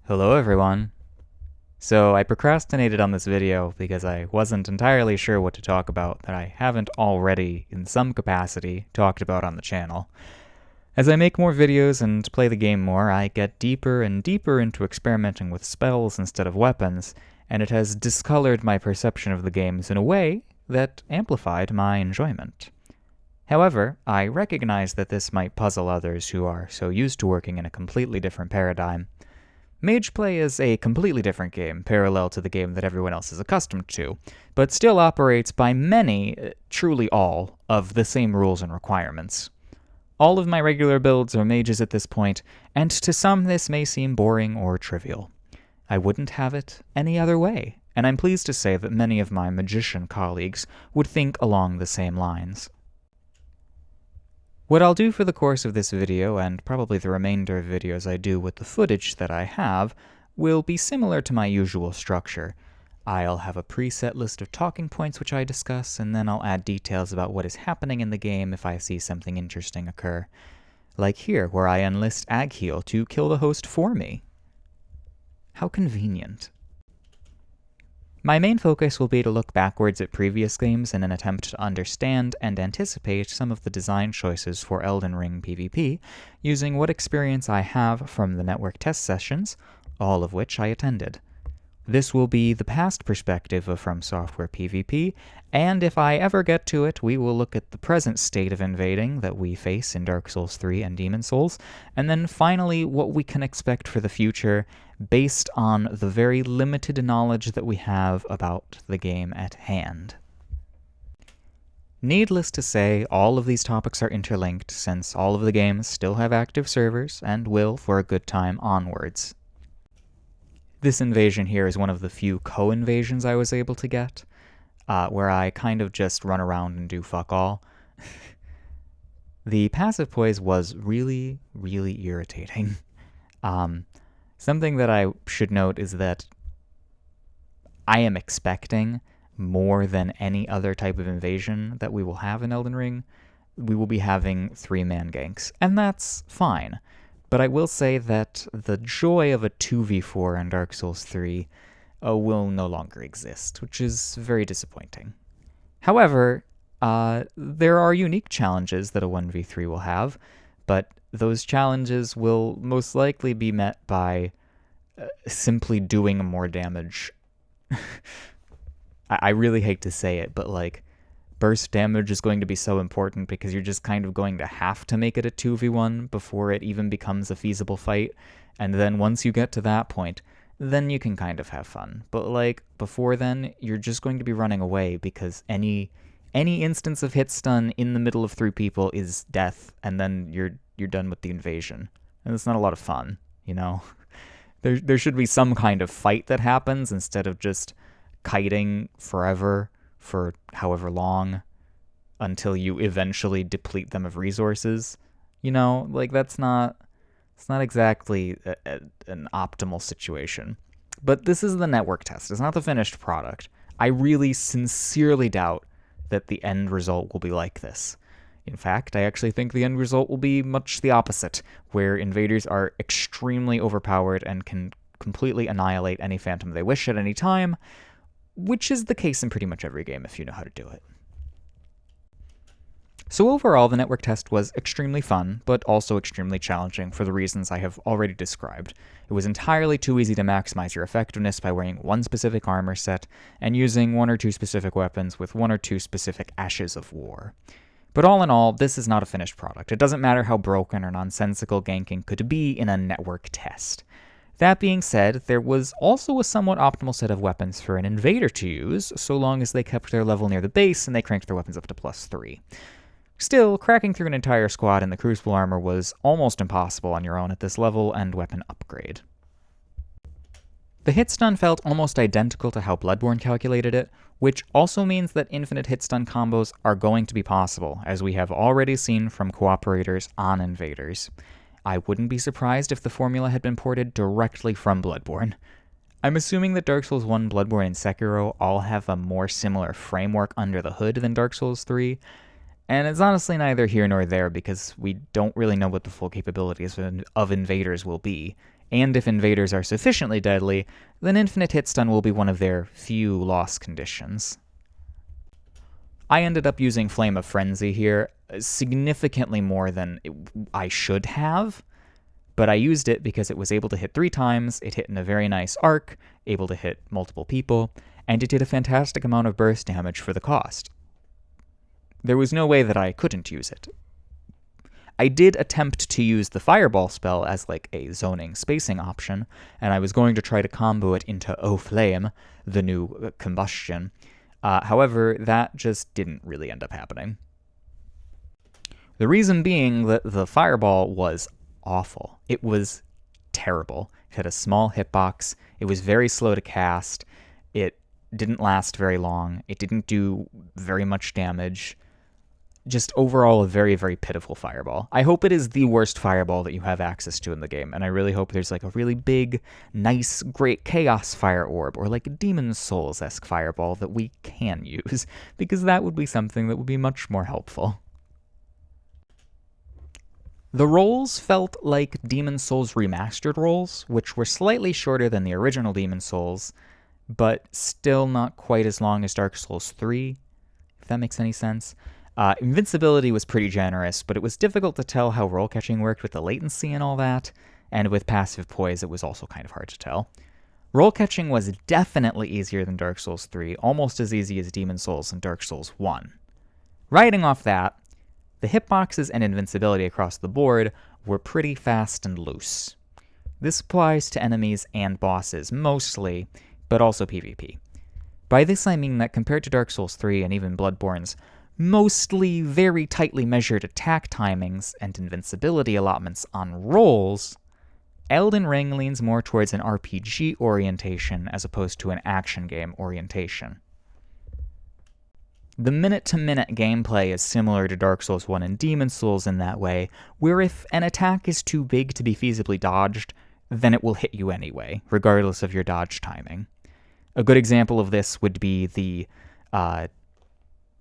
Hello everyone. So I procrastinated on this video because I wasn't entirely sure what to talk about that I haven't already, in some capacity, talked about on the channel. As I make more videos and play the game more, I get deeper and deeper into experimenting with spells instead of weapons, and it has discolored my perception of the games in a way that amplified my enjoyment. However, I recognize that this might puzzle others who are so used to working in a completely different paradigm. Mageplay is a completely different game, parallel to the game that everyone else is accustomed to, but still operates by many, truly all, of the same rules and requirements. All of my regular builds are mages at this point, and to some this may seem boring or trivial. I wouldn't have it any other way, and I'm pleased to say that many of my magician colleagues would think along the same lines. What I'll do for the course of this video, and probably the remainder of videos I do with the footage that I have, will be similar to my usual structure. I'll have a preset list of talking points which I discuss, and then I'll add details about what is happening in the game if I see something interesting occur. Like here, where I enlist Agheel to kill the host for me. How convenient. My main focus will be to look backwards at previous games in an attempt to understand and anticipate some of the design choices for Elden Ring PvP, using what experience I have from the network test sessions, all of which I attended. This will be the past perspective of From Software PvP, and if I ever get to it, we will look at the present state of invading that we face in Dark Souls 3 and Demon Souls, and then finally what we can expect for the future based on the very limited knowledge that we have about the game at hand. Needless to say, all of these topics are interlinked since all of the games still have active servers and will for a good time onwards. This invasion here is one of the few co-invasions I was able to get, where I kind of just run around and do fuck all. The passive poise was really, really irritating. Something that I should note is that I am expecting more than any other type of invasion that we will have in Elden Ring. We will be having 3-man ganks, and that's fine. But I will say that the joy of a 2v4 in Dark Souls 3 will no longer exist, which is very disappointing. However, there are unique challenges that a 1v3 will have, but those challenges will most likely be met by simply doing more damage. I really hate to say it, but like, burst damage is going to be so important because you're just kind of going to have to make it a 2v1 before it even becomes a feasible fight, and then once you get to that point, then you can kind of have fun. But like, before then, you're just going to be running away because any instance of hitstun in the middle of 3 people is death, and then you're done with the invasion. And it's not a lot of fun, you know? There should be some kind of fight that happens instead of just kiting forever for however long until you eventually deplete them of resources. You know, like it's not exactly an optimal situation. But this is the network test. It's not the finished product. I really sincerely doubt that the end result will be like this. In fact, I actually think the end result will be much the opposite, where invaders are extremely overpowered and can completely annihilate any phantom they wish at any time, which is the case in pretty much every game if you know how to do it. So overall, the network test was extremely fun, but also extremely challenging for the reasons I have already described. It was entirely too easy to maximize your effectiveness by wearing one specific armor set and using 1 or 2 specific weapons with 1 or 2 specific ashes of war. But all in all, this is not a finished product. It doesn't matter how broken or nonsensical ganking could be in a network test. That being said, there was also a somewhat optimal set of weapons for an invader to use, so long as they kept their level near the base and they cranked their weapons up to +3. Still, cracking through an entire squad in the Crucible armor was almost impossible on your own at this level and weapon upgrade. The hitstun felt almost identical to how Bloodborne calculated it, which also means that infinite hitstun combos are going to be possible, as we have already seen from cooperators on invaders. I wouldn't be surprised if the formula had been ported directly from Bloodborne. I'm assuming that Dark Souls 1, Bloodborne, and Sekiro all have a more similar framework under the hood than Dark Souls 3, and it's honestly neither here nor there because we don't really know what the full capabilities of invaders will be, and if invaders are sufficiently deadly, then infinite hitstun will be one of their few loss conditions. I ended up using Flame of Frenzy here, significantly more than I should have, but I used it because it was able to hit 3 times, it hit in a very nice arc, able to hit multiple people, and it did a fantastic amount of burst damage for the cost. There was no way that I couldn't use it. I did attempt to use the Fireball spell as like a zoning spacing option, and I was going to try to combo it into O Flame, the new combustion. However, that just didn't really end up happening. The reason being that the Fireball was awful. It was terrible. It had a small hitbox, it was very slow to cast, it didn't last very long, it didn't do very much damage. Just overall a very, very pitiful Fireball. I hope it is the worst Fireball that you have access to in the game, and I really hope there's like a really big, nice, great Chaos Fire Orb, or like a Demon's Souls-esque Fireball that we can use, because that would be something that would be much more helpful. The rolls felt like Demon's Souls Remastered rolls, which were slightly shorter than the original Demon's Souls, but still not quite as long as Dark Souls 3, if that makes any sense. Invincibility was pretty generous, but it was difficult to tell how roll catching worked with the latency and all that, and with passive poise it was also kind of hard to tell. Roll catching was definitely easier than Dark Souls 3, almost as easy as Demon's Souls and Dark Souls 1. Riding off that, the hitboxes and invincibility across the board were pretty fast and loose. This applies to enemies and bosses mostly, but also PvP. By this I mean that compared to Dark Souls 3 and even Bloodborne's mostly very tightly measured attack timings and invincibility allotments on rolls, Elden Ring leans more towards an RPG orientation as opposed to an action game orientation. The minute-to-minute gameplay is similar to Dark Souls 1 and Demon's Souls in that way, where if an attack is too big to be feasibly dodged, then it will hit you anyway, regardless of your dodge timing. A good example of this would be the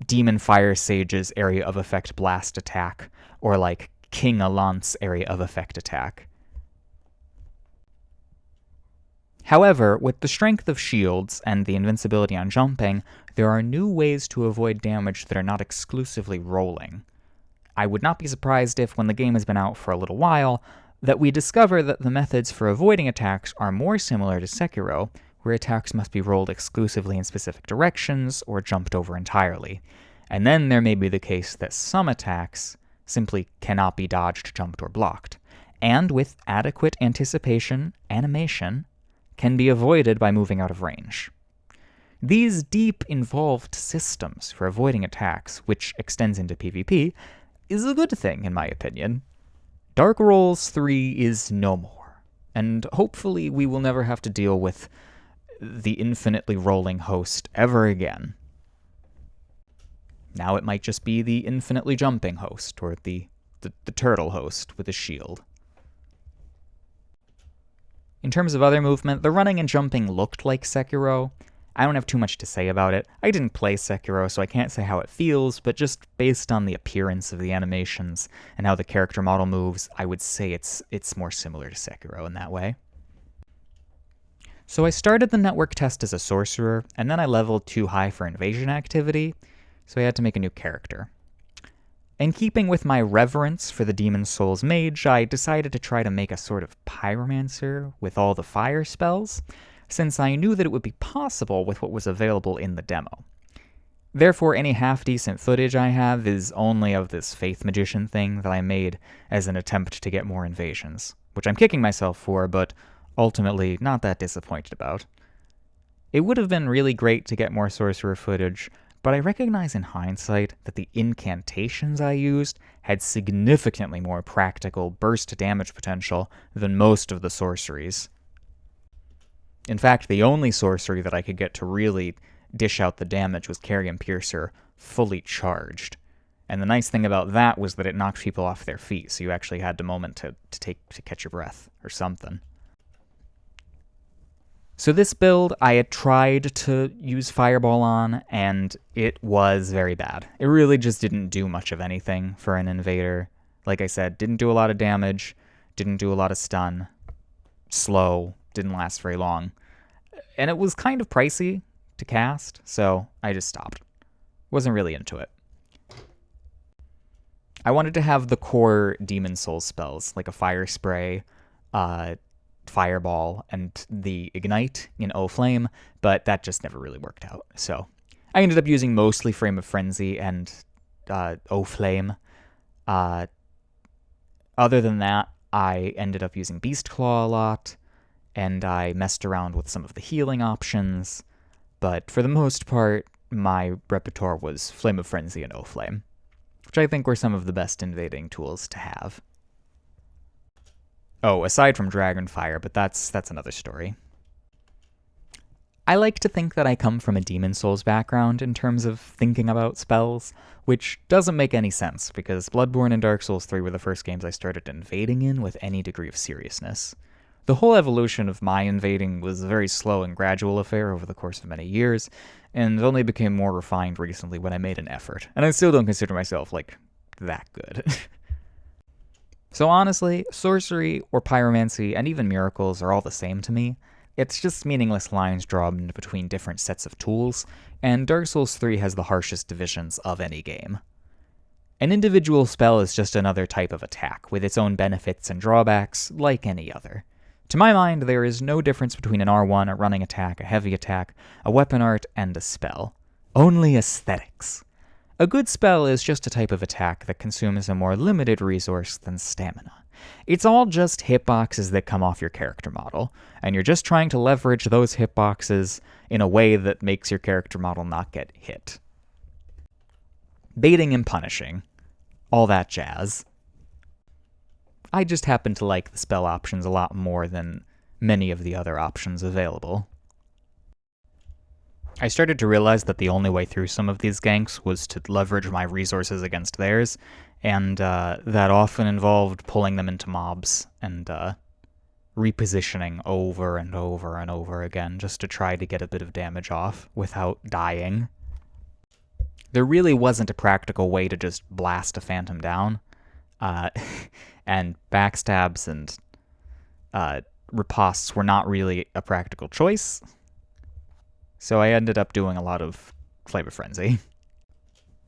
Demon Fire Sage's area of effect blast attack, or like King Alant's area of effect attack. However, with the strength of shields and the invincibility on jumping, there are new ways to avoid damage that are not exclusively rolling. I would not be surprised if, when the game has been out for a little while, that we discover that the methods for avoiding attacks are more similar to Sekiro, where attacks must be rolled exclusively in specific directions or jumped over entirely. And then there may be the case that some attacks simply cannot be dodged, jumped, or blocked, and with adequate anticipation, animation can be avoided by moving out of range. These deep, involved systems for avoiding attacks, which extends into PvP, is a good thing, in my opinion. Dark Souls 3 is no more, and hopefully we will never have to deal with the infinitely rolling host ever again. Now it might just be the infinitely jumping host, or the turtle host with a shield. In terms of other movement, the running and jumping looked like Sekiro. I don't have too much to say about it. I didn't play Sekiro, so I can't say how it feels, but just based on the appearance of the animations and how the character model moves, I would say it's more similar to Sekiro in that way. So I started the network test as a sorcerer, and then I leveled too high for invasion activity, so I had to make a new character. In keeping with my reverence for the Demon's Souls mage, I decided to try to make a sort of pyromancer with all the fire spells, since I knew that it would be possible with what was available in the demo. Therefore, any half-decent footage I have is only of this faith magician thing that I made as an attempt to get more invasions, which I'm kicking myself for, but ultimately not that disappointed about. It would have been really great to get more sorcerer footage, but I recognize in hindsight that the incantations I used had significantly more practical burst damage potential than most of the sorceries. In fact, the only sorcery that I could get to really dish out the damage was Carrion Piercer fully charged. And the nice thing about that was that it knocked people off their feet, so you actually had the moment to catch your breath, or something. So this build, I had tried to use Fireball on, and it was very bad. It really just didn't do much of anything for an invader. Like I said, didn't do a lot of damage, didn't do a lot of stun. slow, didn't last very long. And it was kind of pricey to cast, so I just stopped. Wasn't really into it. I wanted to have the core Demon Souls spells, like a Fire Spray, Fireball, and the Ignite in O Flame, but that just never really worked out. So I ended up using mostly Frame of Frenzy and O Flame. Other than that, I ended up using Beast Claw a lot, and I messed around with some of the healing options, but for the most part, my repertoire was Flame of Frenzy and O Flame, which I think were some of the best invading tools to have. Oh, aside from Dragonfire, but that's another story. I like to think that I come from a Demon Souls background in terms of thinking about spells, which doesn't make any sense, because Bloodborne and Dark Souls 3 were the first games I started invading in with any degree of seriousness. The whole evolution of my invading was a very slow and gradual affair over the course of many years, and only became more refined recently when I made an effort. And I still don't consider myself, like, that good. So honestly, sorcery or pyromancy and even miracles are all the same to me. It's just meaningless lines drawn between different sets of tools, and Dark Souls 3 has the harshest divisions of any game. An individual spell is just another type of attack, with its own benefits and drawbacks, like any other. To my mind, there is no difference between an R1, a running attack, a heavy attack, a weapon art, and a spell. Only aesthetics. A good spell is just a type of attack that consumes a more limited resource than stamina. It's all just hitboxes that come off your character model, and you're just trying to leverage those hitboxes in a way that makes your character model not get hit. Baiting and punishing. All that jazz. I just happen to like the spell options a lot more than many of the other options available. I started to realize that the only way through some of these ganks was to leverage my resources against theirs, and that often involved pulling them into mobs and repositioning over and over and over again just to try to get a bit of damage off without dying. There really wasn't a practical way to just blast a phantom down, and backstabs and ripostes were not really a practical choice. So I ended up doing a lot of Flame of Frenzy.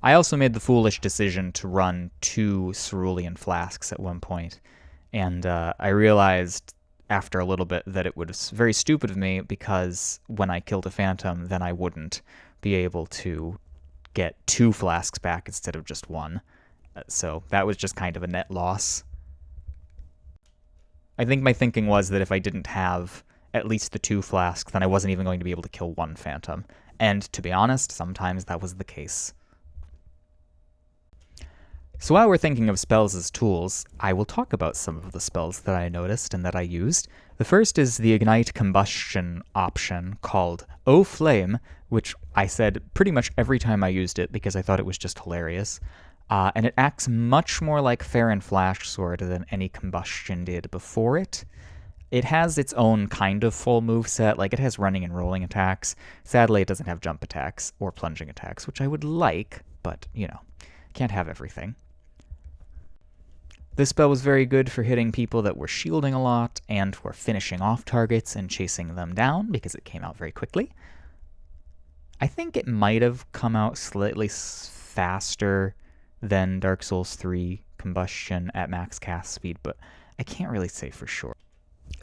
I also made the foolish decision to run 2 cerulean flasks at one point, and I realized after a little bit that it was very stupid of me, because when I killed a phantom, then I wouldn't be able to get 2 flasks back instead of just 1. So that was just kind of a net loss. I think my thinking was that if I didn't have at least the 2 flasks, then I wasn't even going to be able to kill 1 phantom. And to be honest, sometimes that was the case. So while we're thinking of spells as tools, I will talk about some of the spells that I noticed and that I used. The first is the Ignite Combustion option called O Flame, which I said pretty much every time I used it because I thought it was just hilarious. And it acts much more like Fair and Flash Sword than any combustion did before it. It has its own kind of full moveset, like it has running and rolling attacks. Sadly, it doesn't have jump attacks or plunging attacks, which I would like, but, you know, can't have everything. This spell was very good for hitting people that were shielding a lot and for finishing off targets and chasing them down, because it came out very quickly. I think it might have come out slightly faster than Dark Souls 3 Combustion at max cast speed, but I can't really say for sure.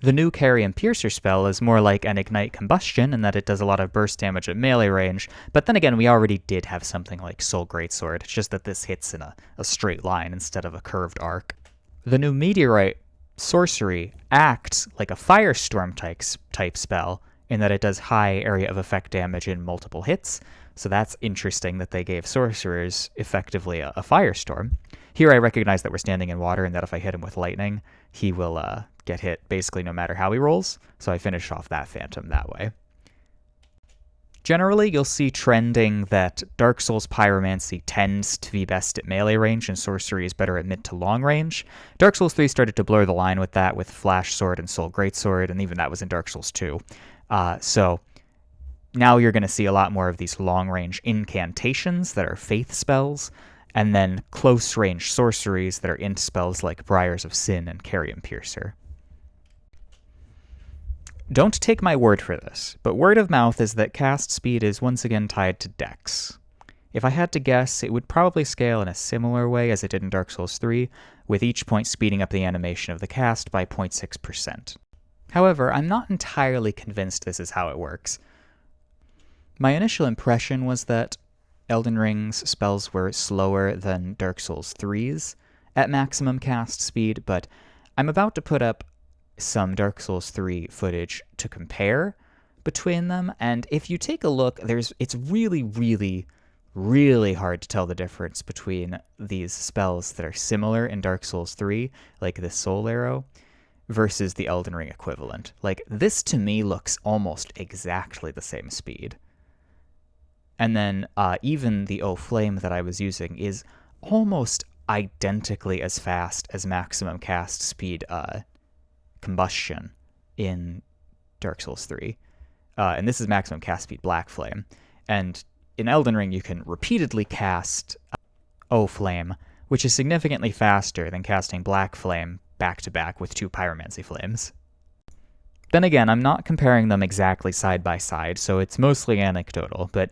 The new Carry and Piercer spell is more like an Ignite Combustion in that it does a lot of burst damage at melee range, but then again, we already did have something like Soul Greatsword, it's just that this hits in a straight line instead of a curved arc. The new Meteorite Sorcery acts like a Firestorm type spell in that it does high area of effect damage in multiple hits, so that's interesting that they gave sorcerers effectively a Firestorm. Here I recognize that we're standing in water and that if I hit him with lightning, he will get hit basically no matter how he rolls, so I finish off that phantom that way. Generally, you'll see trending that Dark Souls Pyromancy tends to be best at melee range and sorcery is better at mid to long range. Dark Souls 3 started to blur the line with that with Flash Sword and Soul Greatsword, and even that was in Dark Souls 2. So now you're going to see a lot more of these long-range incantations that are faith spells, and then close-range sorceries that are int spells like Briars of Sin and Carry and Piercer. Don't take my word for this, but word of mouth is that cast speed is once again tied to dex. If I had to guess, it would probably scale in a similar way as it did in Dark Souls 3, with each point speeding up the animation of the cast by 0.6%. However, I'm not entirely convinced this is how it works. My initial impression was that Elden Ring's spells were slower than Dark Souls 3's at maximum cast speed, but I'm about to put up some Dark Souls 3 footage to compare between them, and if you take a look, it's really, really, really hard to tell the difference between these spells that are similar in Dark Souls 3, like the Soul Arrow, versus the Elden Ring equivalent. Like, this to me looks almost exactly the same speed. And then even the O Flame that I was using is almost identically as fast as maximum cast speed combustion in Dark Souls 3. And this is maximum cast speed Black Flame. And in Elden Ring, you can repeatedly cast O Flame, which is significantly faster than casting Black Flame back-to-back with 2 Pyromancy Flames. Then again, I'm not comparing them exactly side by side, so it's mostly anecdotal, but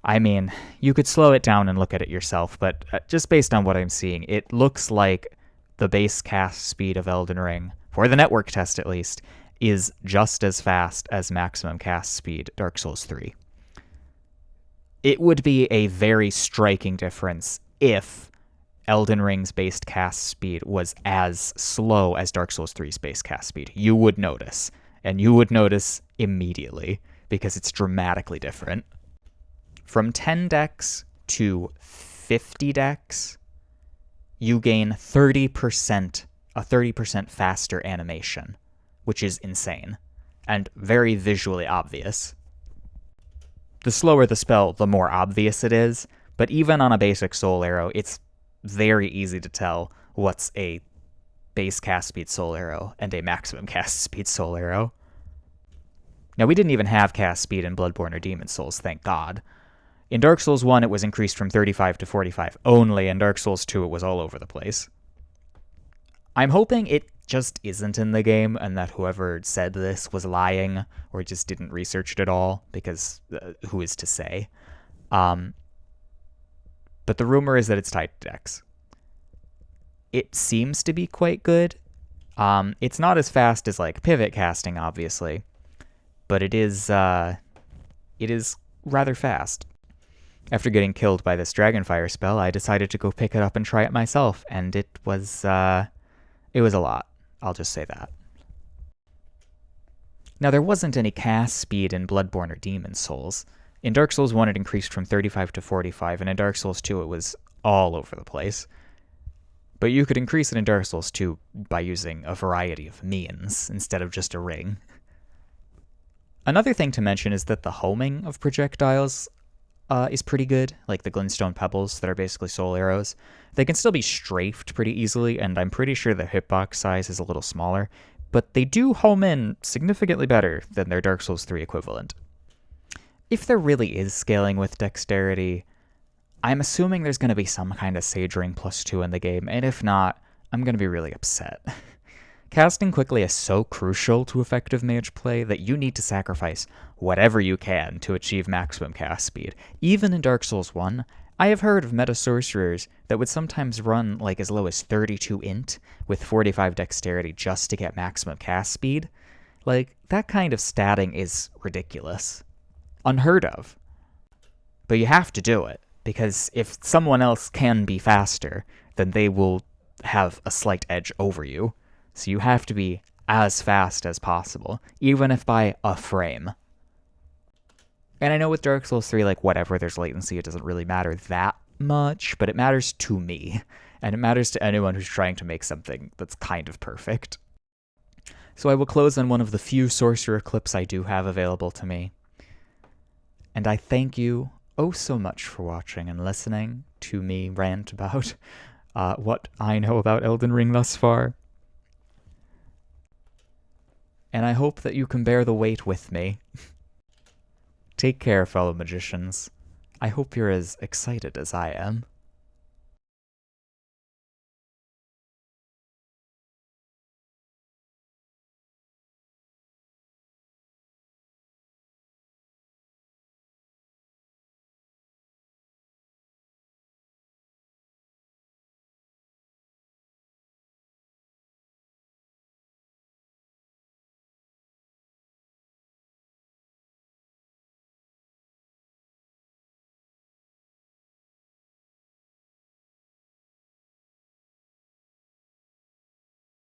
I mean, you could slow it down and look at it yourself, but just based on what I'm seeing, it looks like the base cast speed of Elden Ring, for the network test at least, is just as fast as maximum cast speed Dark Souls 3. It would be a very striking difference if Elden Ring's base cast speed was as slow as Dark Souls 3's base cast speed. You would notice, and you would notice immediately, because it's dramatically different. From 10 dex to 50 dex, you gain 30%, a 30% faster animation, which is insane, and very visually obvious. The slower the spell, the more obvious it is, but even on a basic Soul Arrow, it's very easy to tell what's a base cast speed Soul Arrow and a maximum cast speed Soul Arrow. Now, we didn't even have cast speed in Bloodborne or Demon Souls, thank God. In Dark Souls 1, it was increased from 35 to 45 only, and Dark Souls 2, it was all over the place. I'm hoping it just isn't in the game, and that whoever said this was lying, or just didn't research it at all, because who is to say? But the rumor is that it's tied to dex. It seems to be quite good. It's not as fast as, like, pivot casting, obviously, but it is rather fast. After getting killed by this Dragonfire spell, I decided to go pick it up and try it myself, and it was a lot. I'll just say that. Now, there wasn't any cast speed in Bloodborne or Demon Souls. In Dark Souls 1, it increased from 35 to 45, and in Dark Souls 2, it was all over the place. But you could increase it in Dark Souls 2 by using a variety of means, instead of just a ring. Another thing to mention is that the homing of projectiles is pretty good, like the glintstone pebbles that are basically soul arrows. They can still be strafed pretty easily, and I'm pretty sure the hitbox size is a little smaller, but they do home in significantly better than their Dark Souls 3 equivalent. If there really is scaling with dexterity, I'm assuming there's going to be some kind of Sage Ring +2 in the game, and if not, I'm going to be really upset. Casting quickly is so crucial to effective mage play that you need to sacrifice whatever you can to achieve maximum cast speed. Even in Dark Souls 1, I have heard of meta sorcerers that would sometimes run like as low as 32 int with 45 dexterity just to get maximum cast speed. Like, that kind of statting is ridiculous. Unheard of. But you have to do it, because if someone else can be faster, then they will have a slight edge over you. So you have to be as fast as possible, even if by a frame. And I know with Dark Souls 3, like, whatever, there's latency, it doesn't really matter that much, but it matters to me, and it matters to anyone who's trying to make something that's kind of perfect. So I will close on one of the few sorcerer clips I do have available to me. And I thank you oh so much for watching and listening to me rant about what I know about Elden Ring thus far. And I hope that you can bear the weight with me. Take care, fellow magicians. I hope you're as excited as I am.